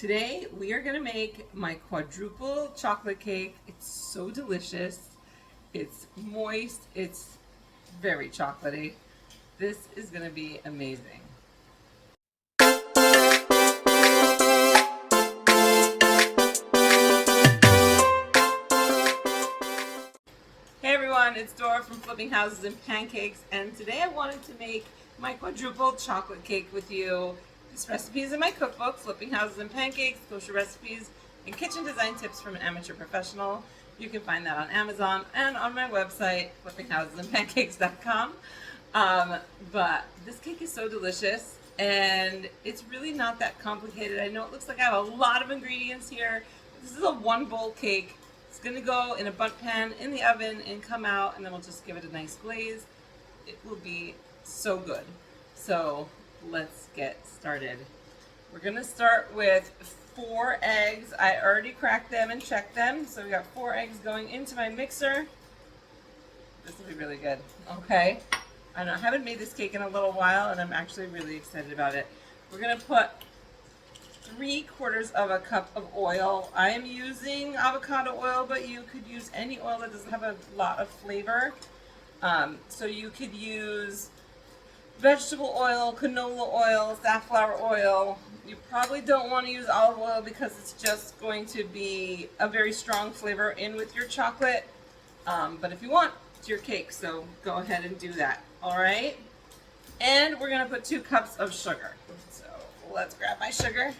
Today we are going to make my quadruple chocolate cake. It's so delicious. It's moist. It's very chocolatey. This is going to be amazing. Hey everyone, it's Dora from Flipping Houses and Pancakes, and today I wanted to make my quadruple chocolate cake with you. This recipe is in my cookbook, Flipping Houses and Pancakes, Kosher Recipes and Kitchen Design Tips from an Amateur Professional. You can find that on Amazon and on my website, flippinghouseandpancakes.com. But this cake is so delicious, and it's really not that complicated. I know it looks like I have a lot of ingredients here. This is a one bowl cake. It's going to go in a bundt pan in the oven and come out, and then we'll just give it a nice glaze. It will be so good. So let's get started. We're going to start with 4 eggs. I already cracked them and checked them. So we got 4 eggs going into my mixer. This will be really good. Okay. I know I haven't made this cake in a little while, and I'm actually really excited about it. We're going to put 3/4 of a cup of oil. I am using avocado oil, but you could use any oil that doesn't have a lot of flavor. So you could use vegetable oil, canola oil, safflower oil. You probably don't want to use olive oil because it's just going to be a very strong flavor in with your chocolate. But if you want, it's your cake, so go ahead and do that. All right? And we're going to put 2 cups of sugar. So let's grab my sugar.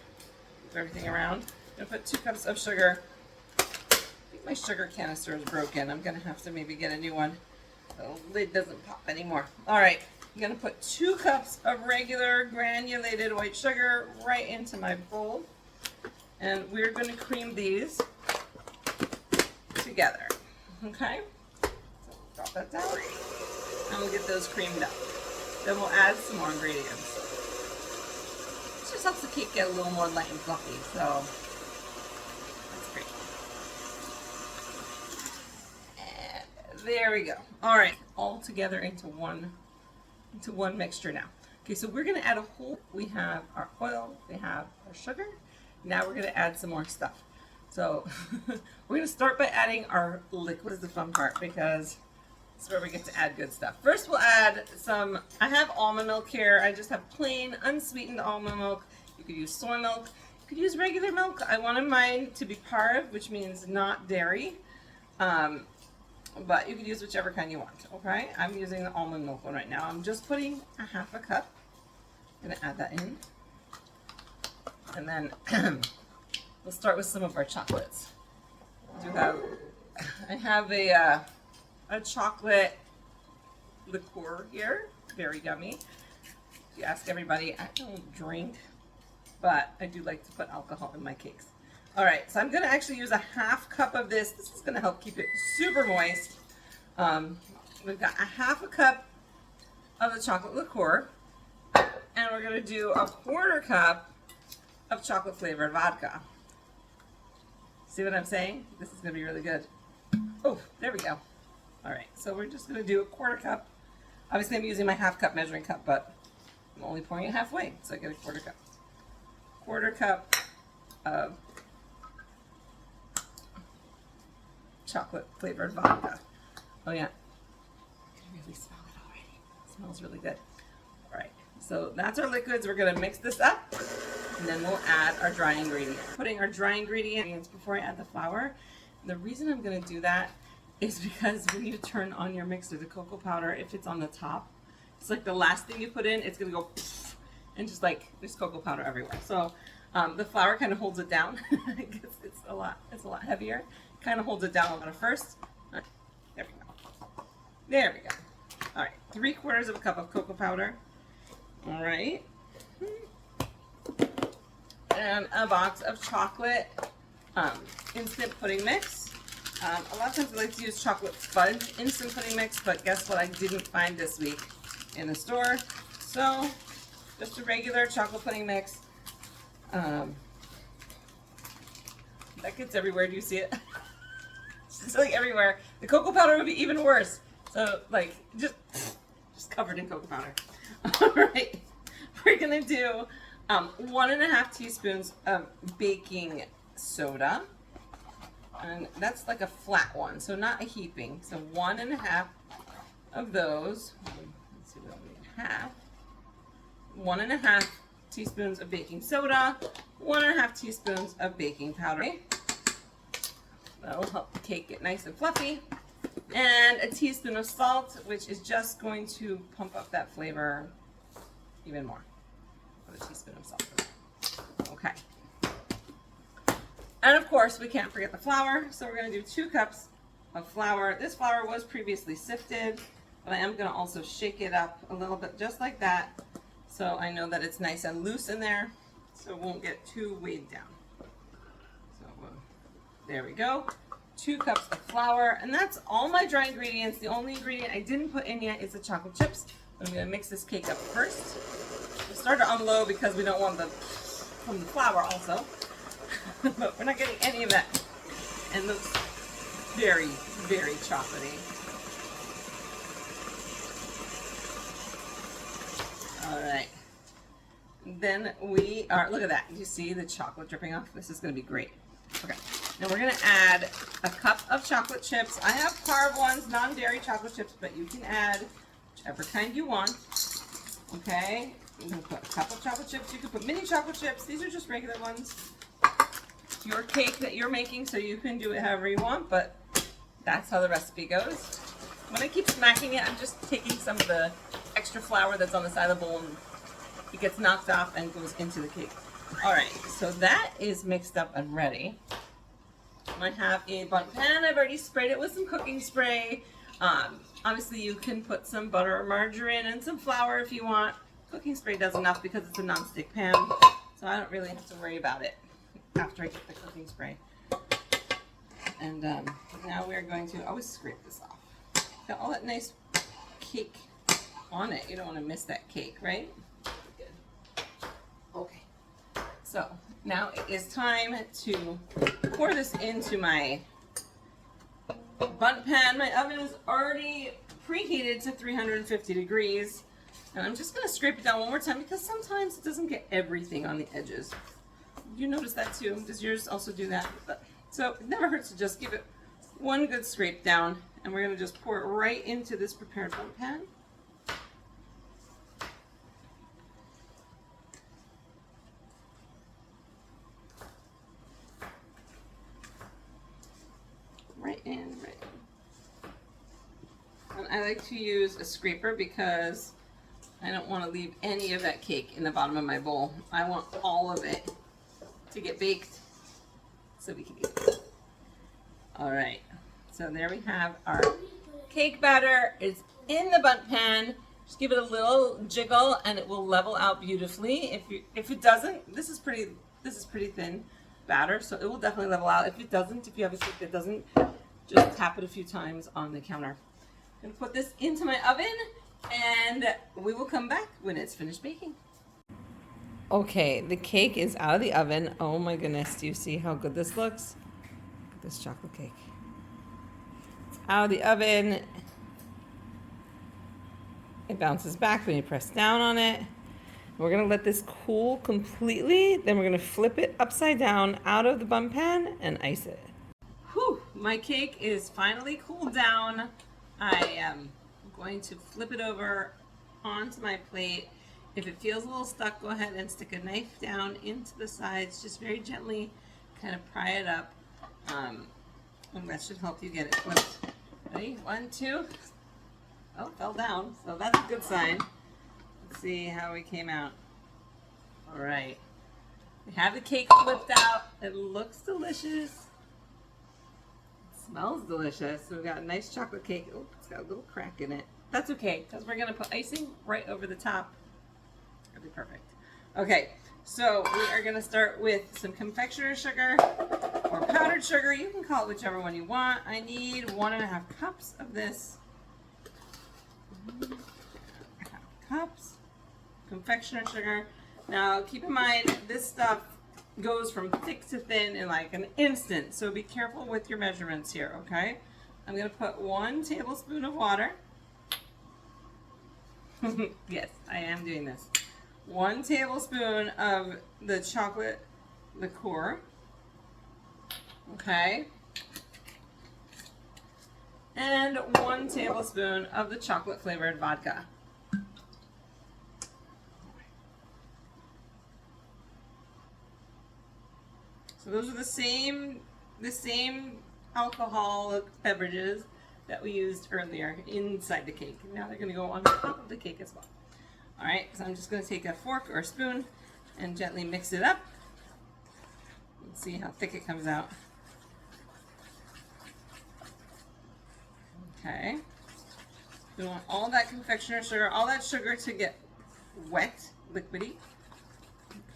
Everything around. I'm going to put 2 cups of sugar. I think my sugar canister is broken. I'm going to have to maybe get a new one. The lid doesn't pop anymore. All right. I'm going to put 2 cups of regular granulated white sugar right into my bowl. And we're going to cream these together. Okay? So drop that down. And we'll get those creamed up. Then we'll add some more ingredients. Just helps the cake get a little more light and fluffy, so that's great. And there we go. All right, all together into one mixture now. Okay, so we're gonna add a whole. We have our oil, we have our sugar. Now we're gonna add some more stuff. So we're gonna start by adding our liquid. Is the fun part because it's where we get to add good stuff. First we'll add some, I have almond milk here. I just have plain unsweetened almond milk. You could use soy milk. You could use regular milk. I wanted mine to be parve, which means not dairy. But you could use whichever kind you want, okay? I'm using the almond milk one right now. I'm just putting a 1/2 cup. I'm gonna add that in. And then we'll start with some of our chocolates. I have a chocolate liqueur here, very yummy. If you ask everybody, I don't drink, but I do like to put alcohol in my cakes. All right, so I'm gonna actually use a 1/2 cup of this. This is gonna help keep it super moist. We've got a 1/2 cup of the chocolate liqueur, and we're gonna do a 1/4 cup of chocolate flavored vodka. See what I'm saying? This is gonna be really good. Oh, there we go. All right, so we're just gonna do a 1/4 cup. Obviously I'm using my 1/2 cup measuring cup, but I'm only pouring it halfway, so I get a 1/4 cup. 1/4 cup of chocolate flavored vodka. Oh yeah, I can really smell it already. It smells really good. All right, so that's our liquids. We're gonna mix this up, and then we'll add our dry ingredients. Putting our dry ingredients before I add the flour. The reason I'm gonna do that is because when you turn on your mixer, the cocoa powder, if it's on the top, it's like the last thing you put in, it's gonna go and just like there's cocoa powder everywhere. So the flour kind of holds it down. it's a lot heavier. Kind of holds it down a little first. There we go. There we go. All right, 3/4 of a cup of cocoa powder. All right, and a box of chocolate instant pudding mix. A lot of times I like to use chocolate fudge instant pudding mix, but guess what I didn't find this week in the store? So just a regular chocolate pudding mix. That gets everywhere. Do you see it? It's like everywhere. The cocoa powder would be even worse. So like just covered in cocoa powder. All right, we're gonna do 1.5 teaspoons of baking soda. And that's like a flat one, so not a heaping. So 1.5 of those. Let's see what we have. 1.5 teaspoons of baking soda, 1.5 teaspoons of baking powder. That'll help the cake get nice and fluffy. And a teaspoon of salt, which is just going to pump up that flavor even more. Put a teaspoon of salt. Okay. And of course, we can't forget the flour. So we're going to do 2 cups of flour. This flour was previously sifted, but I am going to also shake it up a little bit just like that. So I know that it's nice and loose in there, so it won't get too weighed down. So there we go. 2 cups of flour, and that's all my dry ingredients. The only ingredient I didn't put in yet is the chocolate chips. I'm going to mix this cake up first. We started on low because we don't want the from the flour also, but we're not getting any of that. And looks very, very chocolatey. All right. Then we are, look at that. You see the chocolate dripping off? This is going to be great. Okay. Now we're going to add a cup of chocolate chips. I have carved ones, non-dairy chocolate chips, but you can add whichever kind you want. Okay. I'm going to put a cup of chocolate chips. You can put mini chocolate chips. These are just regular ones. It's your cake that you're making, so you can do it however you want, but that's how the recipe goes. When I keep smacking it, I'm just taking some of the extra flour that's on the side of the bowl and it gets knocked off and goes into the cake. All right, so that is mixed up and ready. I have a bundt pan. I've already sprayed it with some cooking spray. Obviously, you can put some butter or margarine and some flour if you want. Cooking spray does enough because it's a non-stick pan, so I don't really have to worry about it after I get the cooking spray. And now we're going to always scrape this off. Got all that nice cake on it. You don't want to miss that cake, right? Good. Okay. So now it is time to pour this into my bundt pan. My oven is already preheated to 350 degrees. And I'm just going to scrape it down one more time because sometimes it doesn't get everything on the edges. You notice that too? Does yours also do that? So it never hurts to just give it one good scrape down. And we're going to just pour it right into this prepared bundt pan. Right in. And I like to use a scraper because I don't want to leave any of that cake in the bottom of my bowl. I want all of it to get baked so we can eat it. All right, so there we have our cake batter. It's in the bundt pan. Just give it a little jiggle and it will level out beautifully. If it doesn't, this is pretty thin batter, so it will definitely level out. If it doesn't, if you have a cake that doesn't, just tap it a few times on the counter. I'm gonna put this into my oven and we will come back when it's finished baking. Okay, the cake is out of the oven. Oh my goodness, do you see how good this looks? Look at this chocolate cake. It's out of the oven. It bounces back when you press down on it. We're gonna let this cool completely. Then we're gonna flip it upside down out of the bundt pan and ice it. Whew, my cake is finally cooled down. I am going to flip it over onto my plate. If it feels a little stuck, go ahead and stick a knife down into the sides, just very gently kind of pry it up, and that should help you get it flipped. Ready? 1, 2. Oh, it fell down, so that's a good sign. Let's see how we came out. All right, we have the cake flipped out. It looks delicious. Smells delicious. So we've got a nice chocolate cake. Oh, it's got a little crack in it. That's okay, because we're gonna put icing right over the top. That'll be perfect. Okay, so we are gonna start with some confectioner sugar or powdered sugar. You can call it whichever one you want. I need 1.5 cups of this. 1.5 cups confectioner sugar. Now keep in mind, this stuff goes from thick to thin in like an instant, so be careful with your measurements here, okay? I'm gonna put 1 tablespoon of water. Yes, I am doing this. 1 tablespoon of the chocolate liqueur. Okay. And 1 tablespoon of the chocolate flavored vodka. So those are the same alcoholic beverages that we used earlier inside the cake. Now they're going to go on top of the cake as well. All right, so I'm just going to take a fork or a spoon and gently mix it up. Let's see how thick it comes out. Okay. We want all that confectioner sugar, all that sugar to get wet, liquidy.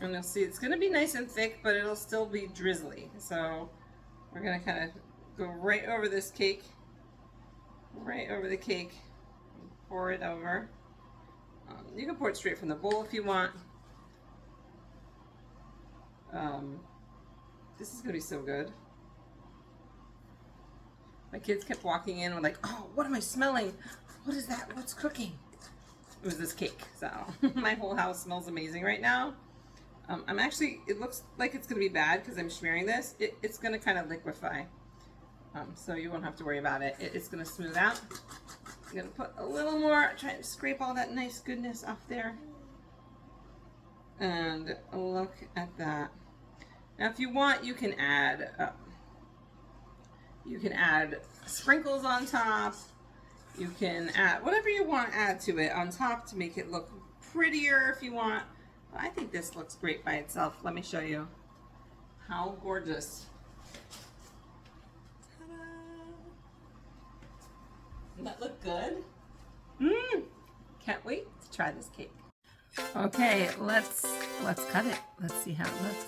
And you'll see it's going to be nice and thick, but it'll still be drizzly. So we're going to kind of go right over this cake, right over the cake, and pour it over. You can pour it straight from the bowl if you want. This is going to be so good. My kids kept walking in and were like, oh, what am I smelling? What is that? What's cooking? It was this cake. So my whole house smells amazing right now. It looks like it's going to be bad because I'm smearing this. It's going to kind of liquefy. So you won't have to worry about it. It's going to smooth out. I'm going to put a little more, try and scrape all that nice goodness off there. And look at that. Now if you want, you can add sprinkles on top. You can add whatever you want to add to it on top to make it look prettier if you want. But I think this looks great by itself. Let me show you how gorgeous. Ta-da! Doesn't that look good? Can't wait to try this cake. Okay, let's cut it. Let's see how it looks.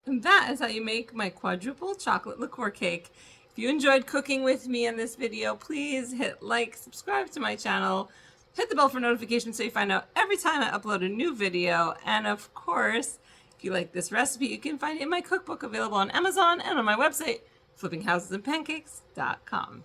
And that is how you make my quadruple chocolate liqueur cake. If you enjoyed cooking with me in this video, please hit like, subscribe to my channel, hit the bell for notifications so you find out every time I upload a new video. And of course, if you like this recipe, you can find it in my cookbook available on Amazon and on my website, flippinghouseandpancakes.com.